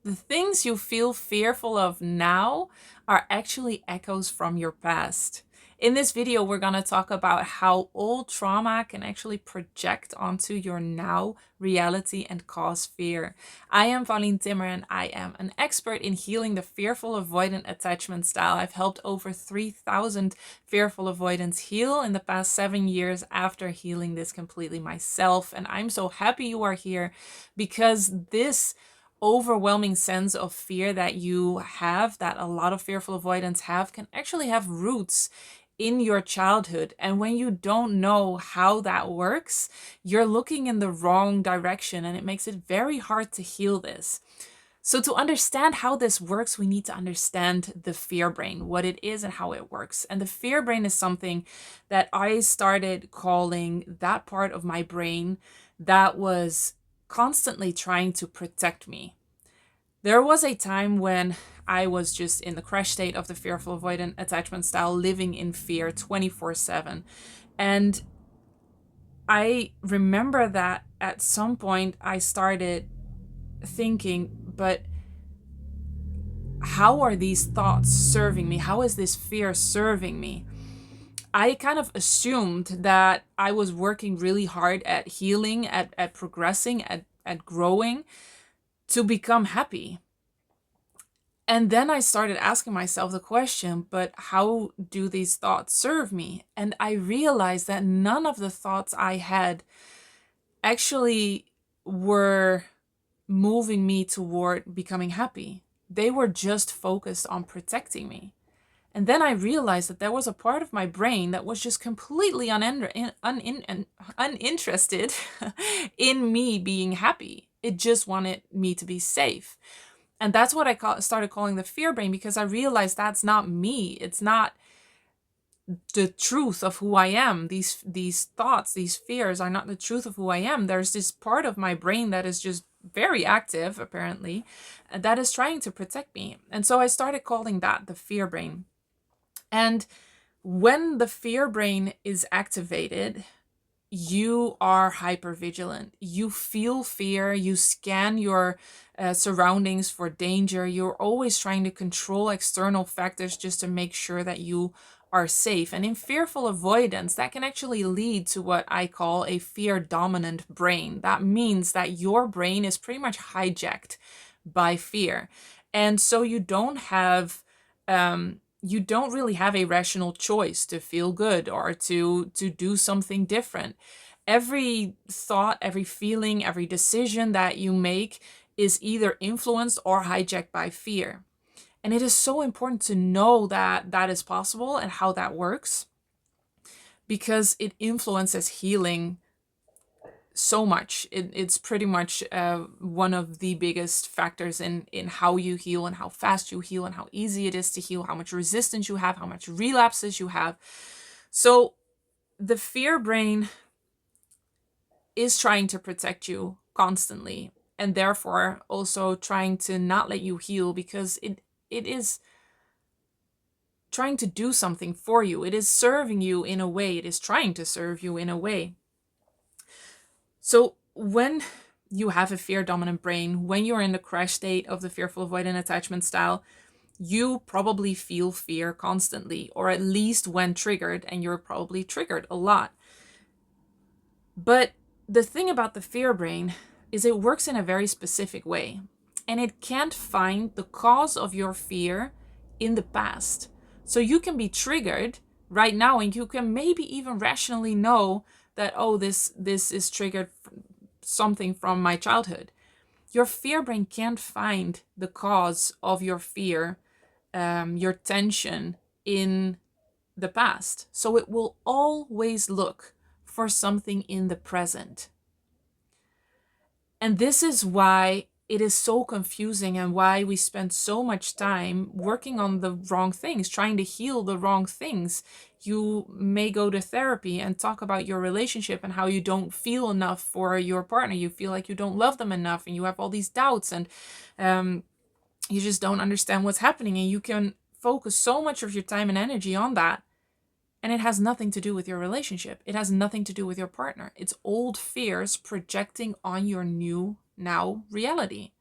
The things you feel fearful of now are actually echoes from your past. In this video, we're going to talk about how old trauma can actually project onto your now reality and cause fear. I am Pauline Timmer and I am an expert in healing the fearful avoidant attachment style. I've helped over 3,000 fearful avoidants heal in the past 7 years after healing this completely myself. And I'm so happy you are here because this overwhelming sense of fear that you have, that a lot of fearful avoidants have, can actually have roots in your childhood. And when you don't know how that works, you're looking in the wrong direction, and it makes it very hard to heal this. So to understand how this works, we need to understand the fear brain, what it is and how it works. And the fear brain is something that I started calling that part of my brain that was constantly trying to protect me. There was a time when I was just in the crash state of the fearful avoidant attachment style, living in fear 24/7. And I remember that at some point I started thinking, but how are these thoughts serving me? How is this fear serving me? I kind of assumed that I was working really hard at healing, at progressing, at growing to become happy. And then I started asking myself the question, but how do these thoughts serve me? And I realized that none of the thoughts I had actually were moving me toward becoming happy. They were just focused on protecting me. And then I realized that there was a part of my brain that was just completely uninterested in me being happy. It just wanted me to be safe. And that's what I started calling the fear brain, because I realized that's not me. It's not the truth of who I am. These thoughts, these fears are not the truth of who I am. There's this part of my brain that is just very active, apparently, that is trying to protect me. And so I started calling that the fear brain. And when the fear brain is activated, you are hyper vigilant. You feel fear. You scan your surroundings for danger. You're always trying to control external factors just to make sure that you are safe. And in fearful avoidance, that can actually lead to what I call a fear dominant brain. That means that your brain is pretty much hijacked by fear. And so you don't really have a rational choice to feel good or to do something different. Every thought, every feeling, every decision that you make is either influenced or hijacked by fear. And it is so important to know that that is possible and how that works, because it influences healing so much. It's pretty much one of the biggest factors in how you heal and how fast you heal and how easy it is to heal, how much resistance you have, how much relapses you have. So the fear brain is trying to protect you constantly, and therefore also trying to not let you heal, because it is trying to do something for you. It is serving you in a way. It is trying to serve you in a way. So when you have a fear dominant brain, when you're in the crash state of the fearful avoidant attachment style, you probably feel fear constantly, or at least when triggered, and you're probably triggered a lot. But the thing about the fear brain is it works in a very specific way, and it can't find the cause of your fear in the past. So you can be triggered right now, and you can maybe even rationally know that, oh, this is triggered something from my childhood. Your fear brain can't find the cause of your fear, your tension in the past. So it will always look for something in the present. And this is why it is so confusing, and why we spend so much time working on the wrong things, trying to heal the wrong things. You may go to therapy and talk about your relationship and how you don't feel enough for your partner. You feel like you don't love them enough, and you have all these doubts, and you just don't understand what's happening. And you can focus so much of your time and energy on that, and it has nothing to do with your relationship. It has nothing to do with your partner. It's old fears projecting on your new now reality.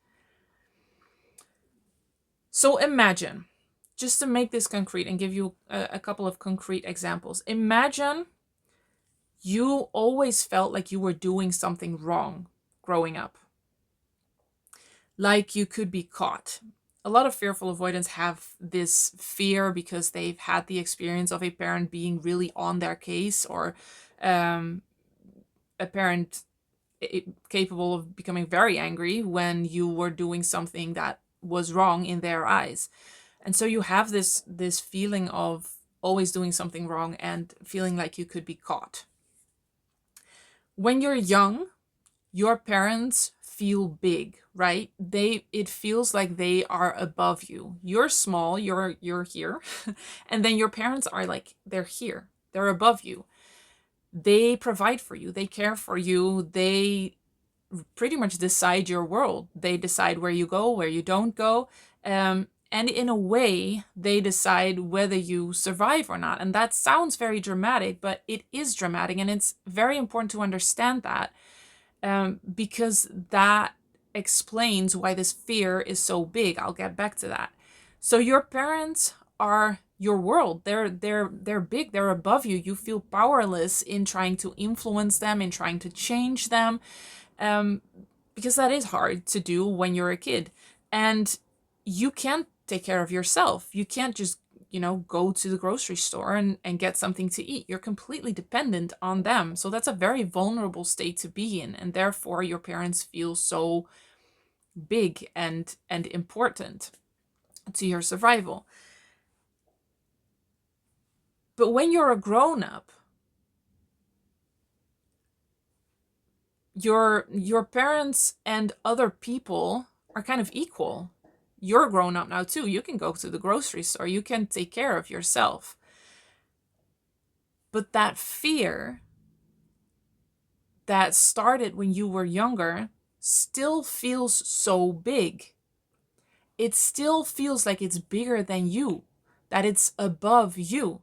So imagine, just to make this concrete and give you a couple of concrete examples, imagine you always felt like you were doing something wrong growing up, like you could be caught. A lot of fearful avoidants have this fear because they've had the experience of a parent being really on their case, or um, a parent capable of becoming very angry when you were doing something that was wrong in their eyes. And so you have this feeling of always doing something wrong and feeling like you could be caught. When you're young, your parents feel big, right? It feels like they are above you. You're small, you're here, and then your parents are like, they're here. They're above you. They provide for you. They care for you. They pretty much decide your world. They decide where you go, where you don't go. And in a way, they decide whether you survive or not. And that sounds very dramatic, but it is dramatic. And it's very important to understand that, because that explains why this fear is so big. I'll get back to that. So your parents are your world. They're big. They're above you. You feel powerless in trying to influence them, in trying to change them, um, because that is hard to do when you're a kid, and you can't take care of yourself. You can't just go to the grocery store and get something to eat. You're completely dependent on them. So that's a very vulnerable state to be in, and therefore your parents feel so big and important to your survival. But when you're a grown up, your parents and other people are kind of equal. You're grown up now too. You can go to the grocery store. You can take care of yourself. But that fear that started when you were younger still feels so big. It still feels like it's bigger than you, that it's above you.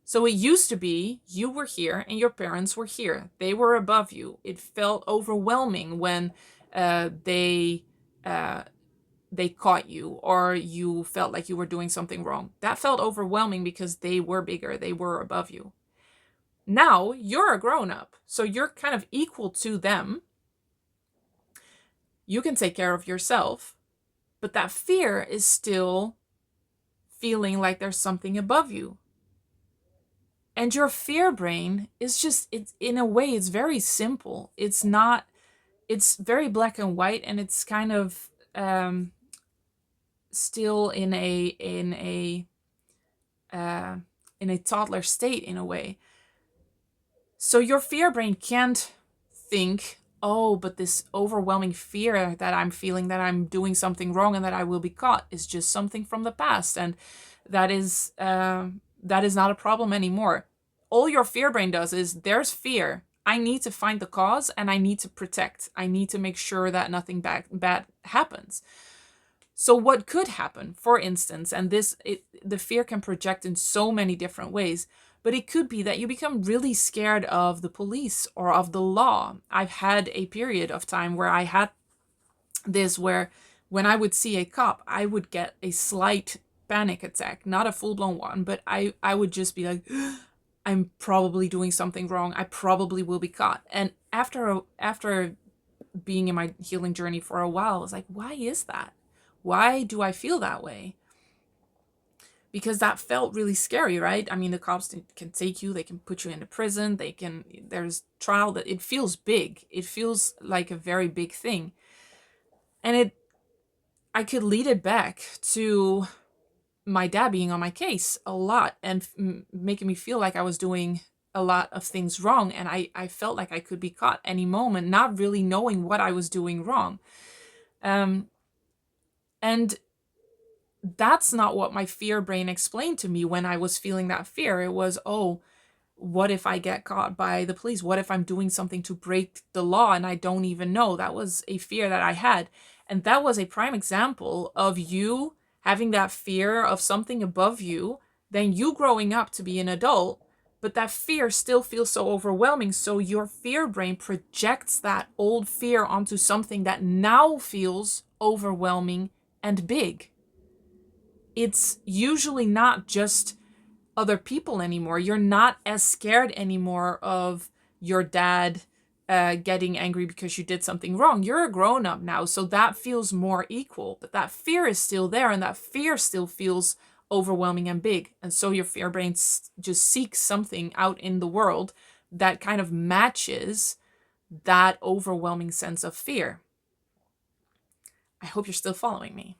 So it used to be you were here and your parents were here. They were above you. It felt overwhelming when they caught you, or you felt like you were doing something wrong. That felt overwhelming because they were bigger. They were above you. Now you're a grown up, so you're kind of equal to them. You can take care of yourself, but that fear is still feeling like there's something above you. And your fear brain is just, it's in a way, it's very simple. It's not, it's very black and white, and it's kind of still in a toddler state in a way. So your fear brain can't think, oh, but this overwhelming fear that I'm feeling, that I'm doing something wrong and that I will be caught, is just something from the past, and that is not a problem anymore. All your fear brain does is, there's fear. I need to find the cause, and I need to protect. I need to make sure that nothing bad happens. So what could happen, for instance, and the fear can project in so many different ways, but it could be that you become really scared of the police or of the law. I've had a period of time where I had this, where when I would see a cop, I would get a slight panic attack, not a full-blown one, but I would just be like, I'm probably doing something wrong. I probably will be caught. And after being in my healing journey for a while, I was like, why is that? Why do I feel that way? Because that felt really scary, right? I mean, the cops can take you, they can put you into prison, there's trial, that it feels big. It feels like a very big thing. And I could lead it back to my dad being on my case a lot, and making me feel like I was doing a lot of things wrong. And I felt like I could be caught any moment, not really knowing what I was doing wrong. And that's not what my fear brain explained to me when I was feeling that fear. It was, oh, what if I get caught by the police? What if I'm doing something to break the law and I don't even know? That was a fear that I had. And that was a prime example of you having that fear of something above you, then you growing up to be an adult, but that fear still feels so overwhelming. So your fear brain projects that old fear onto something that now feels overwhelming and big. it's usually not just other people anymore. You're not as scared anymore of your dad getting angry because you did something wrong. You're a grown up now, so that feels more equal. But that fear is still there, and that fear still feels overwhelming and big. And so your fear brain just seeks something out in the world that kind of matches that overwhelming sense of fear. I hope you're still following me.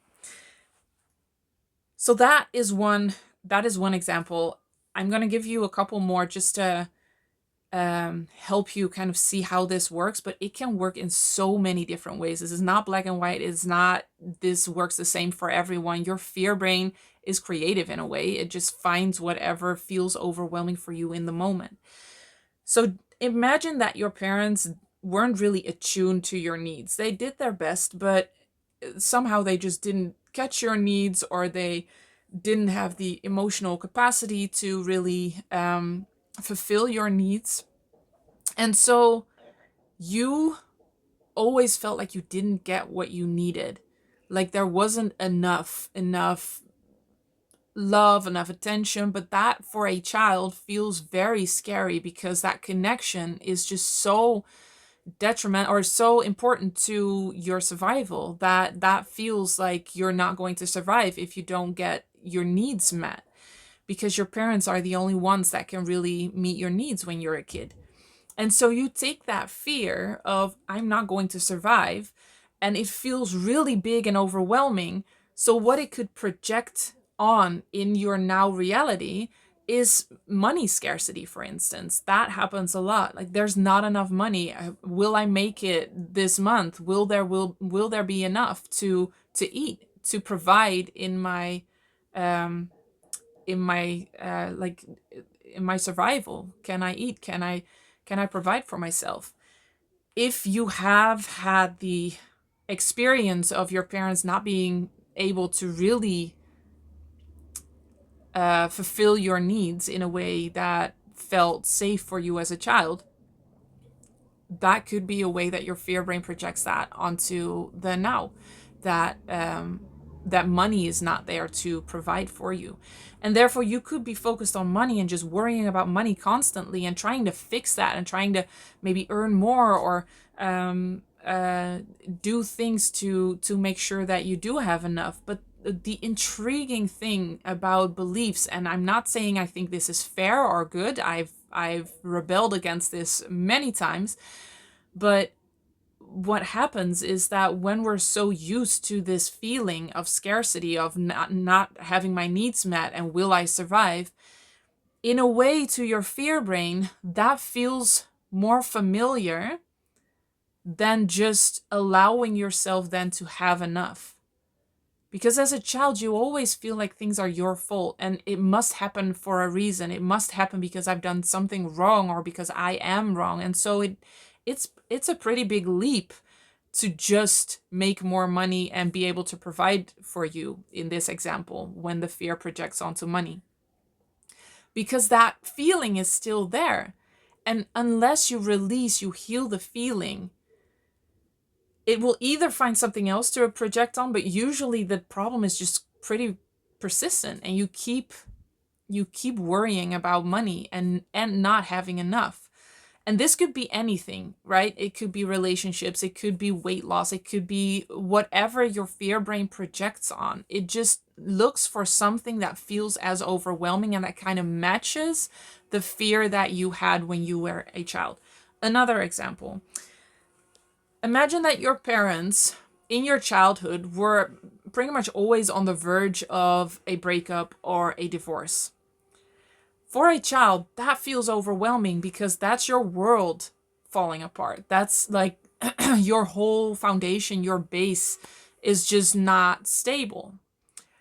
So that is one example. I'm going to give you a couple more just to help you kind of see how this works, but it can work in so many different ways. This is not black and white. It's not, this works the same for everyone. Your fear brain is creative in a way. It just finds whatever feels overwhelming for you in the moment. So imagine that your parents weren't really attuned to your needs. They did their best, but somehow they just didn't catch your needs, or they didn't have the emotional capacity to really fulfill your needs. And so you always felt like you didn't get what you needed. Like there wasn't enough love, enough attention, but that for a child feels very scary because that connection is just so detrimental or so important to your survival that feels like you're not going to survive if you don't get your needs met, because your parents are the only ones that can really meet your needs when you're a kid. And so you take that fear of I'm not going to survive, and it feels really big and overwhelming. So what it could project on in your now reality is money scarcity, for instance. That happens a lot. Like there's not enough money. Will I make it this month? Will there be enough to eat, to provide in my um in my like in my survival? Can I eat? Can I provide for myself? If you have had the experience of your parents not being able to really fulfill your needs in a way that felt safe for you as a child, that could be a way that your fear brain projects that onto the now, that that money is not there to provide for you. And therefore you could be focused on money and just worrying about money constantly and trying to fix that and trying to maybe earn more, or do things to make sure that you do have enough. But the intriguing thing about beliefs, and I'm not saying I think this is fair or good, I've rebelled against this many times, but what happens is that when we're so used to this feeling of scarcity, of not having my needs met and will I survive, in a way to your fear brain, that feels more familiar than just allowing yourself then to have enough. Because as a child, you always feel like things are your fault and it must happen for a reason. It must happen because I've done something wrong or because I am wrong. And so it's a pretty big leap to just make more money and be able to provide for you in this example, when the fear projects onto money. Because that feeling is still there. And unless you release, you heal the feeling, it will either find something else to project on, but usually the problem is just pretty persistent, and you keep worrying about money and not having enough. And this could be anything, right? It could be relationships, it could be weight loss, it could be whatever your fear brain projects on. It just looks for something that feels as overwhelming and that kind of matches the fear that you had when you were a child. Another example. Imagine that your parents in your childhood were pretty much always on the verge of a breakup or a divorce. For a child, that feels overwhelming because that's your world falling apart. That's like your whole foundation, your base is just not stable.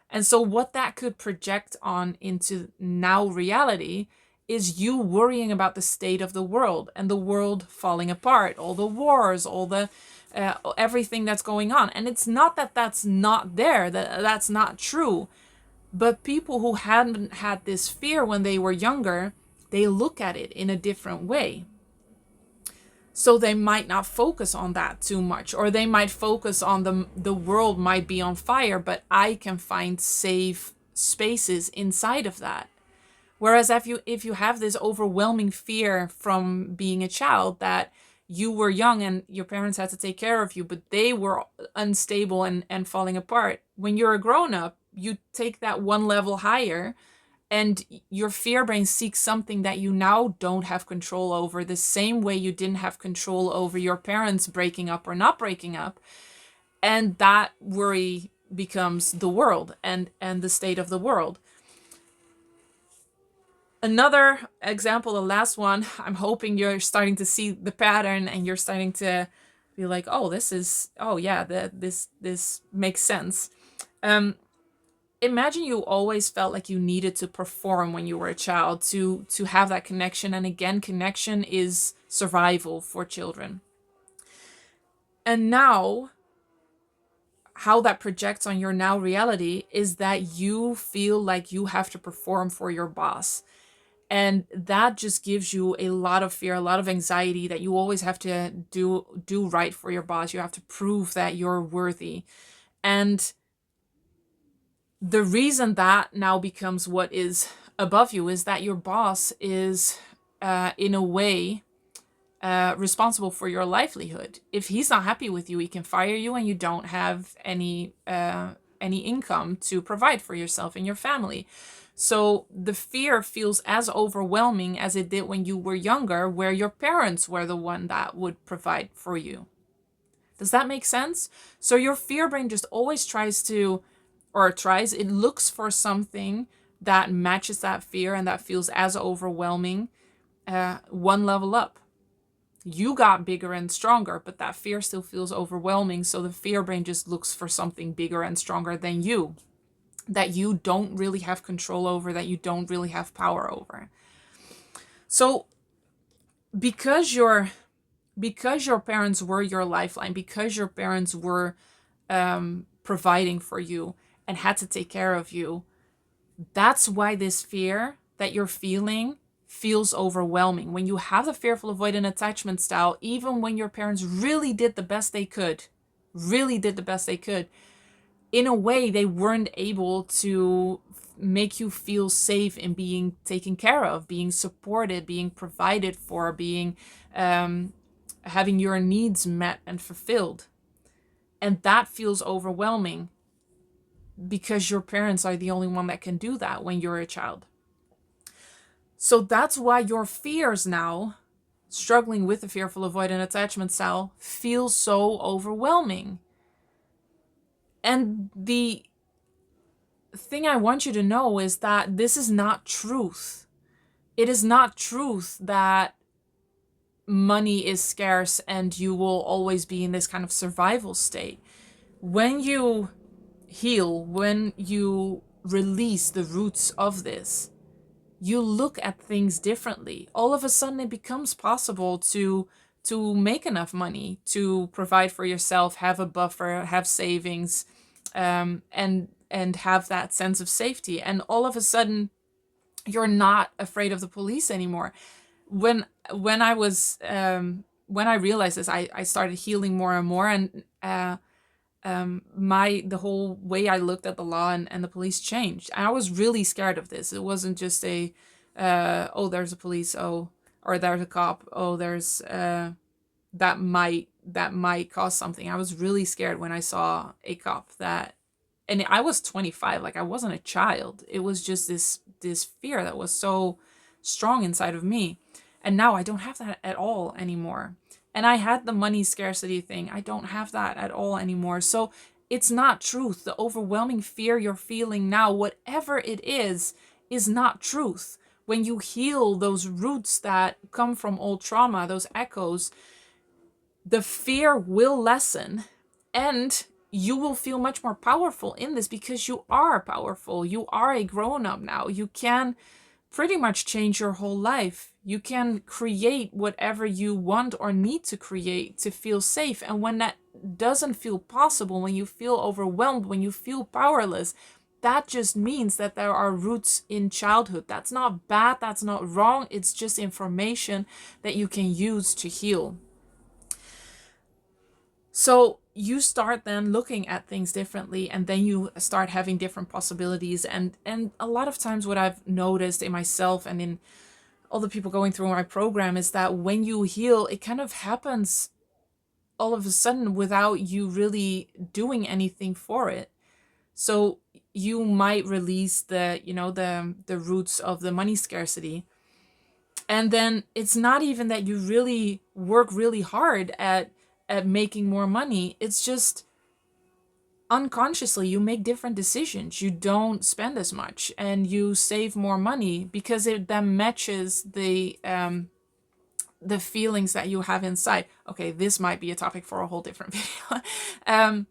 And so what that could project on into now reality is you worrying about the state of the world and the world falling apart, all the wars, all the everything that's going on. And it's not that that's not there, that's not true. But people who hadn't had this fear when they were younger, they look at it in a different way. So they might not focus on that too much, or they might focus on the world might be on fire, but I can find safe spaces inside of that. Whereas if you have this overwhelming fear from being a child, that you were young and your parents had to take care of you, but they were unstable and falling apart. When you're a grown up, you take that one level higher, and your fear brain seeks something that you now don't have control over, the same way you didn't have control over your parents breaking up or not breaking up. And that worry becomes the world and the state of the world. Another example, the last one, I'm hoping you're starting to see the pattern and you're starting to be like, oh, this makes sense. Imagine you always felt like you needed to perform when you were a child to have that connection. And again, connection is survival for children. And now, how that projects on your now reality is that you feel like you have to perform for your boss. And that just gives you a lot of fear, a lot of anxiety, that you always have to do right for your boss. You have to prove that you're worthy. And the reason that now becomes what is above you is that your boss is, in a way, responsible for your livelihood. If he's not happy with you, he can fire you, and you don't have any income to provide for yourself and your family. So the fear feels as overwhelming as it did when you were younger, where your parents were the one that would provide for you. Does that make sense? So your fear brain just always it looks for something that matches that fear and that feels as overwhelming, one level up. You got bigger and stronger, but that fear still feels overwhelming. So the fear brain just looks for something bigger and stronger than you, that you don't really have control over, that you don't really have power over. So because your parents were your lifeline, because your parents were providing for you and had to take care of you, that's why this fear that you're feeling feels overwhelming. When you have the fearful avoidant attachment style, even when your parents really did the best they could, in a way, they weren't able to make you feel safe in being taken care of, being supported, being provided for, being having your needs met and fulfilled. And that feels overwhelming because your parents are the only one that can do that when you're a child. So that's why your fears now, struggling with the fearful avoidant attachment style, feel so overwhelming. And the thing I want you to know is that this is not truth. It is not truth that money is scarce and you will always be in this kind of survival state. When you heal, when you release the roots of this, you look at things differently. All of a sudden it becomes possible to make enough money to provide for yourself, have a buffer, have savings, and have that sense of safety. And all of a sudden you're not afraid of the police anymore. When I realized this, I started healing more and more, and the whole way I looked at the law and the police changed. And I was really scared of this. It wasn't just a oh, there's a police, oh, or there's a cop, oh, there's that might cause something. I was really scared when I saw a cop, and I was 25, like I wasn't a child. It was just this fear that was so strong inside of me. And now I don't have that at all anymore. And I had the money scarcity thing. I don't have that at all anymore. So it's not truth. The overwhelming fear you're feeling now, whatever it is not truth. When you heal those roots that come from old trauma, those echoes, the fear will lessen, and you will feel much more powerful in this, because you are powerful. You are a grown-up now. You can pretty much change your whole life. You can create whatever you want or need to create to feel safe. And when that doesn't feel possible, when you feel overwhelmed, when you feel powerless, that just means that there are roots in childhood. That's not bad, that's not wrong. It's just information that you can use to heal. So you start then looking at things differently, and then you start having different possibilities. And a lot of times what I've noticed in myself and in all the people going through my program is that when you heal, it kind of happens all of a sudden without you really doing anything for it. So you might release the roots of the money scarcity, and then it's not even that you really work really hard at making more money. It's just unconsciously you make different decisions. You don't spend as much and you save more money because it then matches the feelings that you have inside. Okay, this might be a topic for a whole different video.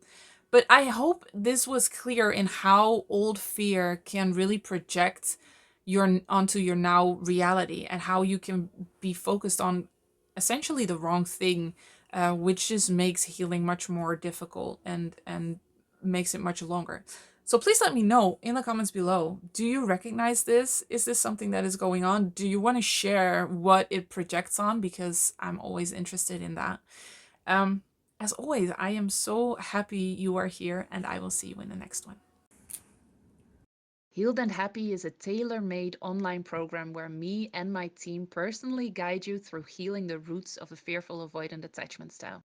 But I hope this was clear in how old fear can really project your onto your now reality, and how you can be focused on essentially the wrong thing, which just makes healing much more difficult and makes it much longer. So please let me know in the comments below. Do you recognize this? Is this something that is going on? Do you want to share what it projects on? Because I'm always interested in that. Um, as always, I am so happy you are here, and I will see you in the next one. Healed and Happy is a tailor-made online program where me and my team personally guide you through healing the roots of a fearful avoidant attachment style.